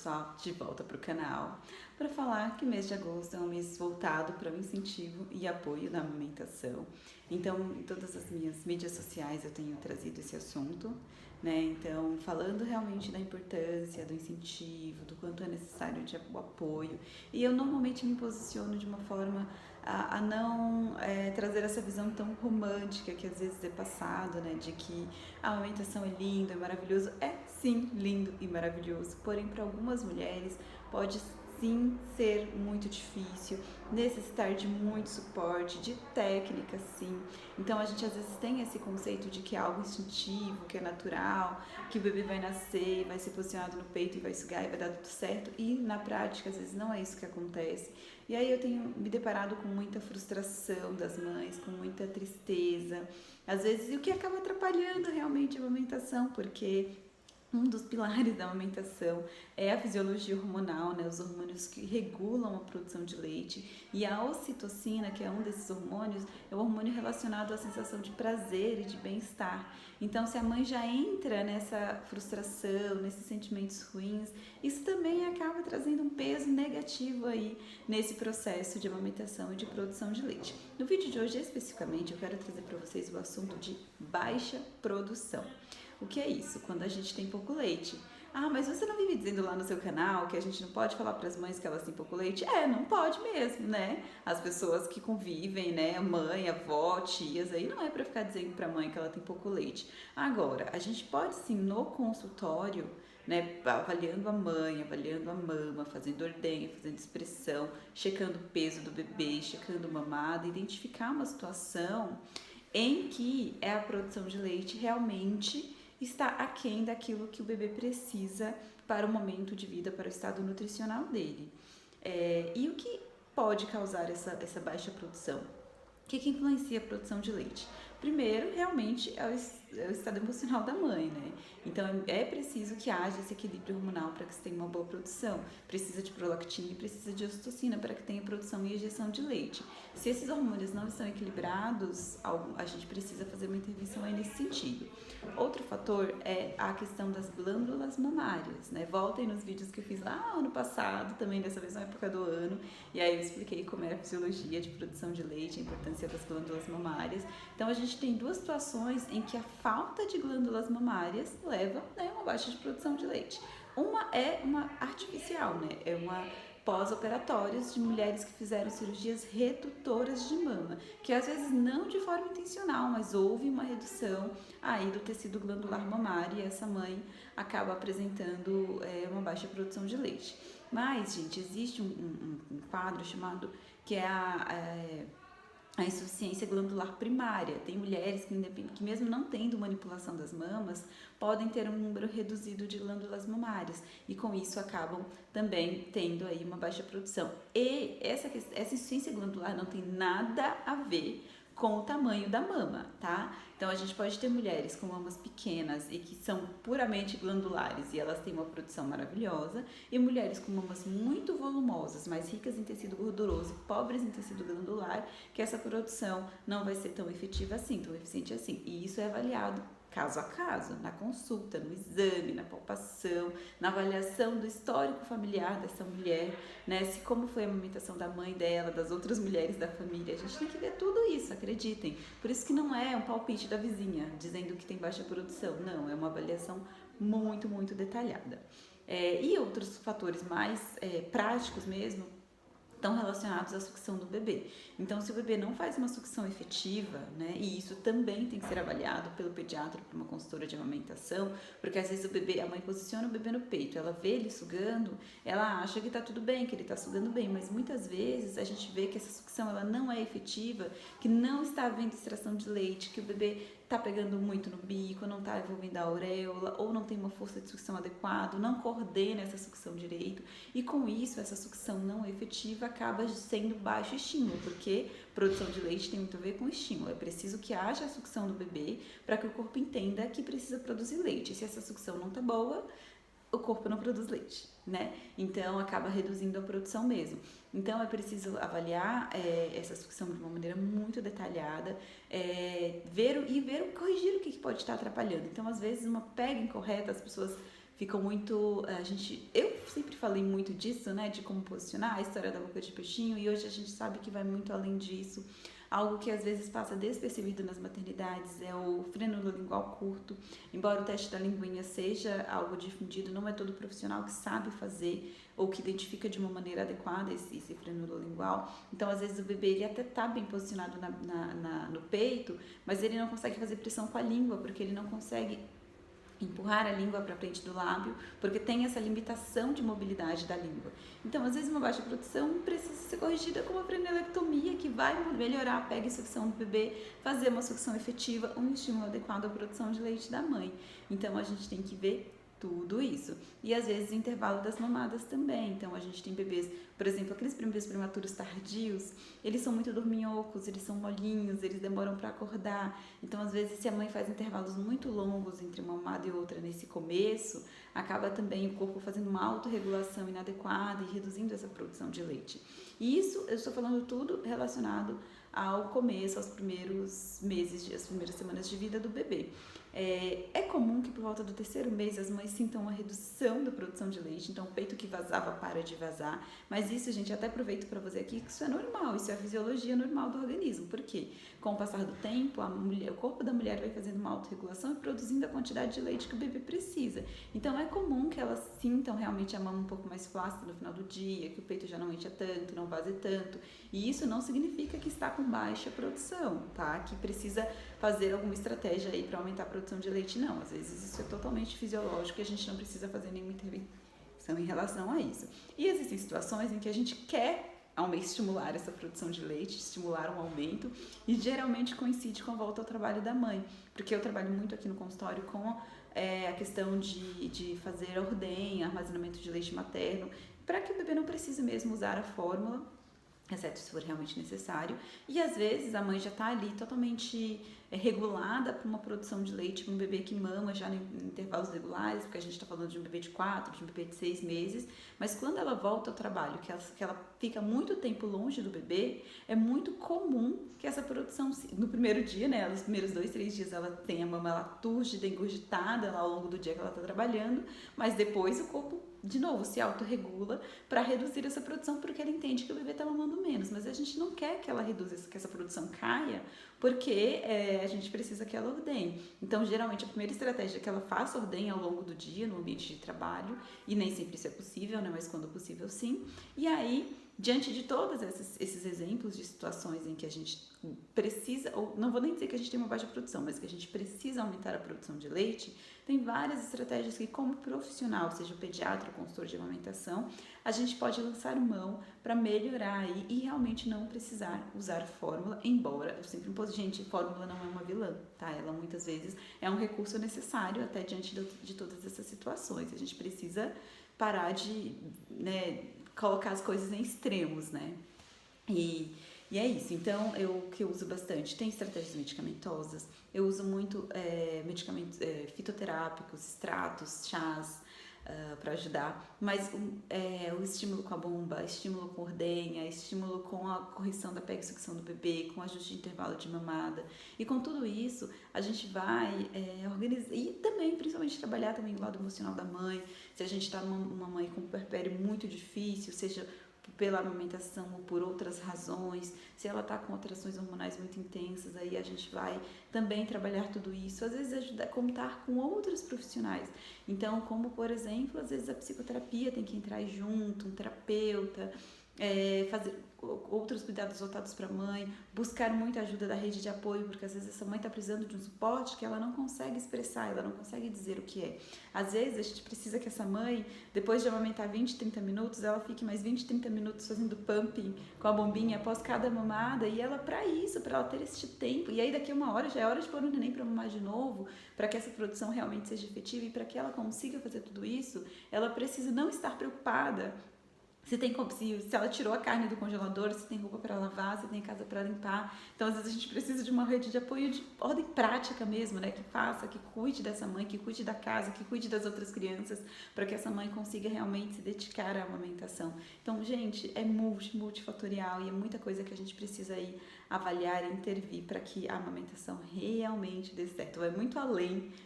Pessoal, de volta para o canal para falar que mês de agosto é um mês voltado para o incentivo e apoio da amamentação. Então, em todas as minhas mídias sociais eu tenho trazido esse assunto, né? Então, falando realmente da importância, do incentivo, do quanto é necessário o apoio. E eu normalmente me posiciono de uma forma a não trazer essa visão tão romântica que às vezes é passado, né? De que a amamentação é lindo, é maravilhoso. É sim lindo e maravilhoso, porém para algumas mulheres pode sim ser muito difícil, necessitar de muito suporte, de técnica sim. Então a gente às vezes tem esse conceito de que é algo instintivo, que é natural, que o bebê vai nascer, vai ser posicionado no peito e vai sugar e vai dar tudo certo, e na prática às vezes não é isso que acontece. E aí eu tenho me deparado com muita frustração das mães, com muita tristeza, às vezes, e o que acaba atrapalhando realmente a amamentação, porque um dos pilares da amamentação é a fisiologia hormonal, né? Os hormônios que regulam a produção de leite. E a ocitocina, que é um desses hormônios, é o hormônio relacionado à sensação de prazer e de bem-estar. Então, se a mãe já entra nessa frustração, nesses sentimentos ruins, isso também acaba trazendo um peso negativo aí nesse processo de amamentação e de produção de leite. No vídeo de hoje, especificamente, eu quero trazer para vocês o assunto de baixa produção. O que é isso? Quando a gente tem pouco leite. Ah, mas você não vive dizendo lá no seu canal que a gente não pode falar para as mães que elas têm pouco leite? É, não pode mesmo, né? As pessoas que convivem, né, mãe, avó, tias, aí não é para ficar dizendo para a mãe que ela tem pouco leite. Agora, a gente pode sim no consultório, né, avaliando a mãe, avaliando a mama, fazendo ordenha, fazendo expressão, checando o peso do bebê, checando mamada, identificar uma situação em que a produção de leite realmente está aquém daquilo que o bebê precisa para o momento de vida, para o estado nutricional dele. E o que pode causar essa baixa produção? O que influencia a produção de leite? Primeiro, realmente, é o estado emocional da mãe, né? Então, é preciso que haja esse equilíbrio hormonal para que se tenha uma boa produção. Precisa de prolactina e precisa de ocitocina para que tenha produção e ejeção de leite. Se esses hormônios não estão equilibrados, a gente precisa fazer uma intervenção aí nesse sentido. Outro fator é a questão das glândulas mamárias, né? Voltem nos vídeos que eu fiz lá ano passado, também dessa mesma época do ano, e aí eu expliquei como é a fisiologia de produção de leite, a importância das glândulas mamárias. Então a gente tem duas situações em que a falta de glândulas mamárias leva a uma baixa de produção de leite. Uma é uma artificial, né? É uma pós-operatórios de mulheres que fizeram cirurgias redutoras de mama, que às vezes não de forma intencional, mas houve uma redução aí do tecido glandular mamário e essa mãe acaba apresentando uma baixa produção de leite. Mas, gente, existe um quadro chamado que é a insuficiência glandular primária. Tem mulheres que mesmo não tendo manipulação das mamas, podem ter um número reduzido de glândulas mamárias e com isso acabam também tendo aí uma baixa produção. E essa insuficiência glandular não tem nada a ver com o tamanho da mama, tá? Então a gente pode ter mulheres com mamas pequenas e que são puramente glandulares e elas têm uma produção maravilhosa, e mulheres com mamas muito volumosas, mais ricas em tecido gorduroso e pobres em tecido glandular, que essa produção não vai ser tão efetiva assim, tão eficiente assim. E isso é avaliado caso a caso, na consulta, no exame, na palpação, na avaliação do histórico familiar dessa mulher, né? Se como foi a amamentação da mãe dela, das outras mulheres da família. A gente tem que ver tudo isso, acreditem. Por isso que não é um palpite da vizinha dizendo que tem baixa produção. Não, é uma avaliação muito, muito detalhada. E outros fatores mais práticos mesmo, estão relacionados à sucção do bebê. Então, se o bebê não faz uma sucção efetiva, né, e isso também tem que ser avaliado pelo pediatra, por uma consultora de amamentação, porque às vezes a mãe posiciona o bebê no peito, ela vê ele sugando, ela acha que está tudo bem, que ele está sugando bem, mas muitas vezes a gente vê que essa sucção ela não é efetiva, que não está havendo extração de leite, que o bebê está pegando muito no bico, não está envolvendo a auréola, ou não tem uma força de sucção adequada, não coordena essa sucção direito, e com isso essa sucção não efetiva acaba sendo baixo estímulo, porque produção de leite tem muito a ver com estímulo. É preciso que haja a sucção do bebê para que o corpo entenda que precisa produzir leite. Se essa sucção não está boa, o corpo não produz leite, né? Então acaba reduzindo a produção mesmo. Então é preciso avaliar essa sucção de uma maneira muito detalhada, corrigir o que pode estar atrapalhando. Então às vezes uma pega incorreta, as pessoas ficam muito, eu sempre falei muito disso, né, de como posicionar a história da boca de peixinho, e hoje a gente sabe que vai muito além disso. Algo que às vezes passa despercebido nas maternidades é o frenúncio lingual curto. Embora o teste da linguinha seja algo difundido, não é todo profissional que sabe fazer ou que identifica de uma maneira adequada esse frenúncio lingual. Então, às vezes, o bebê ele até está bem posicionado no peito, mas ele não consegue fazer pressão com a língua, porque ele não consegue empurrar a língua para frente do lábio, porque tem essa limitação de mobilidade da língua. Então, às vezes, uma baixa produção precisa ser corrigida com uma frenelectomia, que vai melhorar a pega e sucção do bebê, fazer uma sucção efetiva, um estímulo adequado à produção de leite da mãe. Então, a gente tem que ver tudo isso. E às vezes o intervalo das mamadas também. Então a gente tem bebês, por exemplo, aqueles bebês prematuros tardios, eles são muito dorminhocos, eles são molinhos, eles demoram para acordar. Então às vezes se a mãe faz intervalos muito longos entre uma mamada e outra nesse começo, acaba também o corpo fazendo uma autorregulação inadequada e reduzindo essa produção de leite. E isso eu estou falando tudo relacionado ao começo, aos primeiros meses, as primeiras semanas de vida do bebê. É comum que por volta do 3º mês as mães sintam uma redução da produção de leite, então o peito que vazava para de vazar, mas isso, gente, até aproveito para você aqui que isso é normal, isso é a fisiologia normal do organismo. Por quê? Com o passar do tempo, o corpo da mulher vai fazendo uma autorregulação e produzindo a quantidade de leite que o bebê precisa. Então é comum que elas sintam realmente a mama um pouco mais flácida no final do dia, que o peito já não encha tanto, não vaze tanto, e isso não significa que está com baixa produção, tá? Que precisa fazer alguma estratégia aí para aumentar a produção de leite, não. Às vezes isso é totalmente fisiológico e a gente não precisa fazer nenhuma intervenção em relação a isso. E existem situações em que a gente quer estimular essa produção de leite, estimular um aumento, e geralmente coincide com a volta ao trabalho da mãe, porque eu trabalho muito aqui no consultório com a questão de fazer ordenha, armazenamento de leite materno, para que o bebê não precise mesmo usar a fórmula, exceto se for realmente necessário, e às vezes a mãe já está ali totalmente regulada para uma produção de leite para um bebê que mama já em intervalos regulares, porque a gente está falando de um bebê de 4, de um bebê de 6 meses, mas quando ela volta ao trabalho, que ela fica muito tempo longe do bebê, é muito comum que essa produção, no primeiro dia, né, nos primeiros 2, 3 dias ela tem a mama ela túrgida, engurgitada ao longo do dia que ela está trabalhando, mas depois o corpo de novo, se autorregula para reduzir essa produção, porque ele entende que o bebê está mamando menos, mas a gente não quer que ela reduza, que essa produção caia, porque a gente precisa que ela ordenhe. Então, geralmente, a primeira estratégia é que ela faça ordenha ao longo do dia, no ambiente de trabalho, e nem sempre isso é possível, né? Mas quando possível, sim. E aí, diante de todos esses exemplos de situações em que a gente precisa, ou não vou nem dizer que a gente tem uma baixa produção, mas que a gente precisa aumentar a produção de leite, tem várias estratégias que, como profissional, seja pediatra ou consultor de amamentação, a gente pode lançar mão para melhorar aí e realmente não precisar usar fórmula, embora eu sempre impus, gente, fórmula não é uma vilã, tá? Ela muitas vezes é um recurso necessário até diante de todas essas situações. A gente precisa parar de, né, colocar as coisas em extremos, né? E é isso. Então, que eu uso bastante, tem estratégias medicamentosas, eu uso muito medicamentos fitoterápicos, extratos, chás, para ajudar, mas o estímulo com a bomba, estímulo com ordenha, estímulo com a correção da pega e sucção do bebê, com ajuste de intervalo de mamada, e com tudo isso a gente vai organizar, e também principalmente trabalhar também o lado emocional da mãe, se a gente está numa mãe com um puerpério muito difícil, seja pela amamentação ou por outras razões, se ela está com alterações hormonais muito intensas, aí a gente vai também trabalhar tudo isso, às vezes ajudar a contar com outros profissionais. Então, como por exemplo, às vezes a psicoterapia tem que entrar junto, um terapeuta, fazer outros cuidados voltados para a mãe, buscar muita ajuda da rede de apoio, porque às vezes essa mãe está precisando de um suporte que ela não consegue expressar, ela não consegue dizer o que é. Às vezes a gente precisa que essa mãe, depois de amamentar 20, 30 minutos, ela fique mais 20, 30 minutos fazendo pumping com a bombinha após cada mamada, e ela para ela ter esse tempo, e aí daqui a 1 hora já é hora de pôr o neném para mamar de novo, para que essa produção realmente seja efetiva, e para que ela consiga fazer tudo isso, ela precisa não estar preocupada se ela tirou a carne do congelador, se tem roupa para lavar, se tem casa para limpar. Então, às vezes, a gente precisa de uma rede de apoio de ordem prática mesmo, né? Que cuide dessa mãe, que cuide da casa, que cuide das outras crianças, para que essa mãe consiga realmente se dedicar à amamentação. Então, gente, é multifatorial e é muita coisa que a gente precisa aí avaliar e intervir para que a amamentação realmente dê certo. Vai muito além